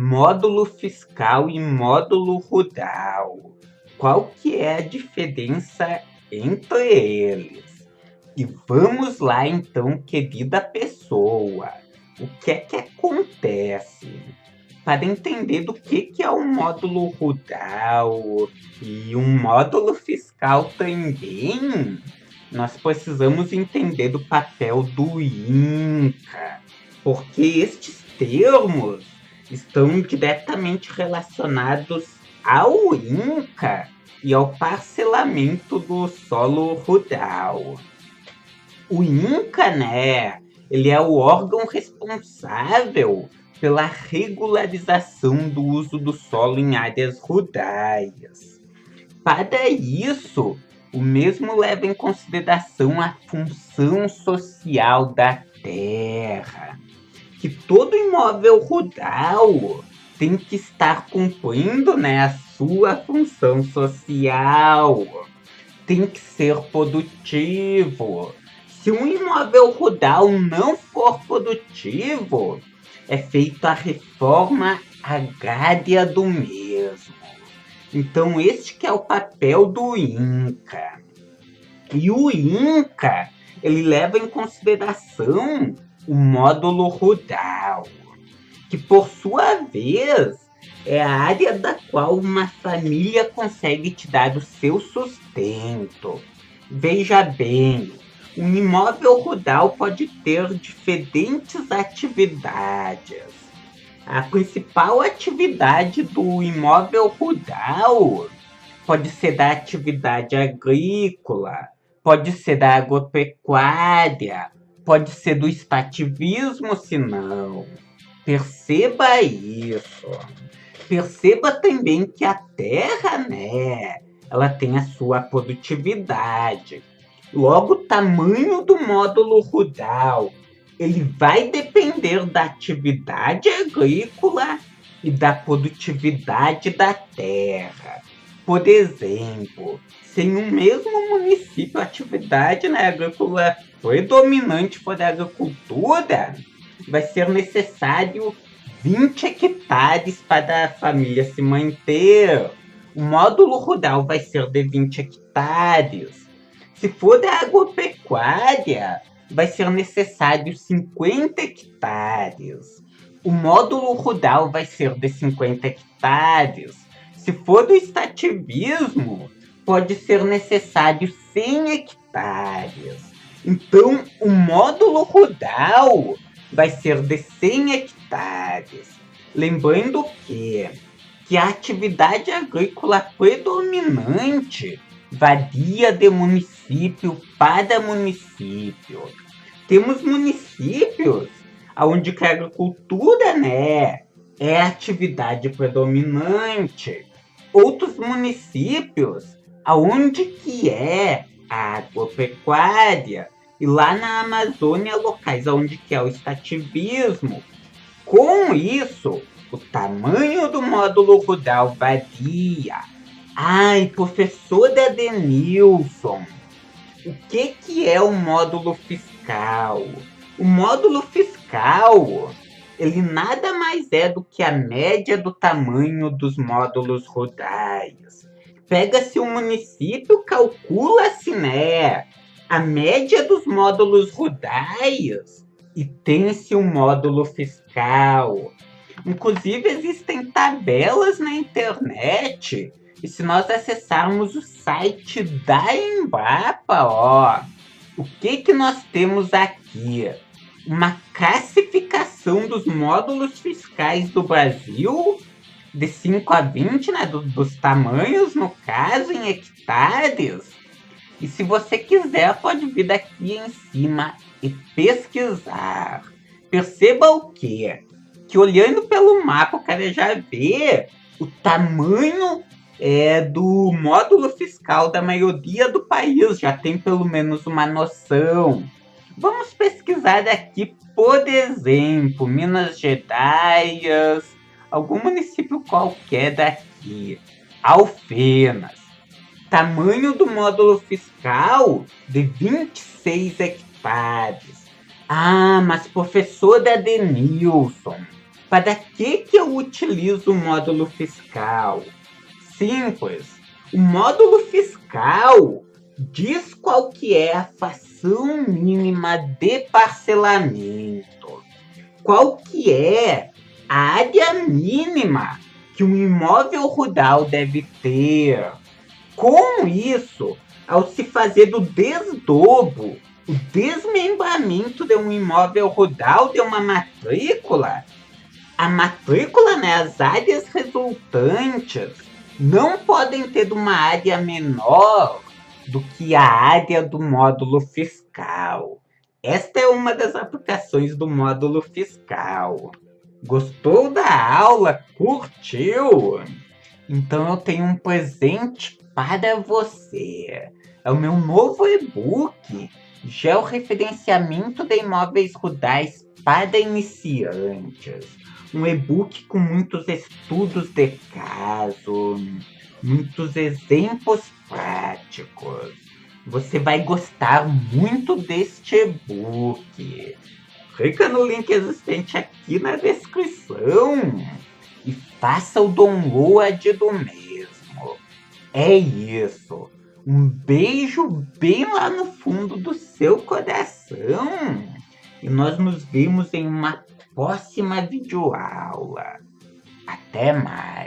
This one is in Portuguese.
módulo fiscal e módulo rural. Qual que é a diferença entre eles? E vamos lá então, querida pessoa, o que é que acontece? Para entender do que é um módulo rural e um módulo fiscal também, nós precisamos entender do papel do INCA, porque estes termos estão diretamente relacionados ao INCA e ao parcelamento do solo rural. O INCA, né, ele é o órgão responsável pela regularização do uso do solo em áreas rurais. Para isso, o mesmo leva em consideração a função social da terra, que todo imóvel rural tem que estar cumprindo, né, a sua função social, tem que ser produtivo. Se um imóvel rural não for produtivo, é feita a reforma agrária do mesmo. Então, este que é o papel do INCA. E o INCA, ele leva em consideração o módulo rural, que por sua vez é a área da qual uma família consegue te dar o seu sustento. Veja bem, um imóvel rural pode ter diferentes atividades. A principal atividade do imóvel rural pode ser da atividade agrícola, pode ser da agropecuária, pode ser do extrativismo, se não. Perceba isso. Perceba também que a terra, né, ela tem a sua produtividade. Logo, o tamanho do módulo rural, ele vai depender da atividade agrícola e da produtividade da terra. Por exemplo, se em um mesmo município a atividade agrícola predominante for a agricultura, vai ser necessário 20 hectares para a família se manter. O módulo rural vai ser de 20 hectares. Se for da agropecuária, vai ser necessário 50 hectares. O módulo rural vai ser de 50 hectares. Se for do extrativismo, pode ser necessário 100 hectares. Então, o módulo rural vai ser de 100 hectares. Lembrando que a atividade agrícola predominante varia de município para município. Temos municípios onde a agricultura, né, é a atividade predominante. Outros municípios onde que é a agropecuária. E lá na Amazônia, locais onde que é o extrativismo. Com isso, o tamanho do módulo rural varia. Ai, professor Adenilson, o que é o módulo fiscal? O módulo fiscal, ele nada mais é do que a média do tamanho dos módulos rurais. Pega-se um município, calcula-se, né, a média dos módulos rurais e tem-se um módulo fiscal. Inclusive, existem tabelas na internet. E se nós acessarmos o site da Embrapa, o que nós temos aqui? Uma classificação dos módulos fiscais do Brasil, de 5 a 20, né, dos tamanhos, no caso, em hectares. E se você quiser, pode vir daqui em cima e pesquisar. Perceba o quê? Que olhando pelo mapa, o cara já vê o tamanho do módulo fiscal da maioria do país, já tem pelo menos uma noção. Vamos pesquisar aqui, por exemplo, Minas Gerais, algum município qualquer daqui, Alfenas. Tamanho do módulo fiscal de 26 hectares. Ah, mas professor Adenilson, Para que eu utilizo o módulo fiscal? Simples. O módulo fiscal diz qual que é a fração mínima de parcelamento, qual que é a área mínima que um imóvel rural deve ter. Com isso, ao se fazer do desdobro, o desmembramento de um imóvel rural de uma matrícula, a matrícula, né, as áreas resultantes não podem ter uma área menor do que a área do módulo fiscal. Esta é uma das aplicações do módulo fiscal. Gostou da aula? Curtiu? Então eu tenho um presente para você. É o meu novo e-book, Georreferenciamento de Imóveis Rurais para Iniciantes. Um e-book com muitos estudos de caso, muitos exemplos práticos. Você vai gostar muito deste e-book. Clica no link existente aqui na descrição e faça o download do mesmo. É isso. Um beijo bem lá no fundo do seu coração. E nós nos vemos em uma próxima videoaula. Até mais.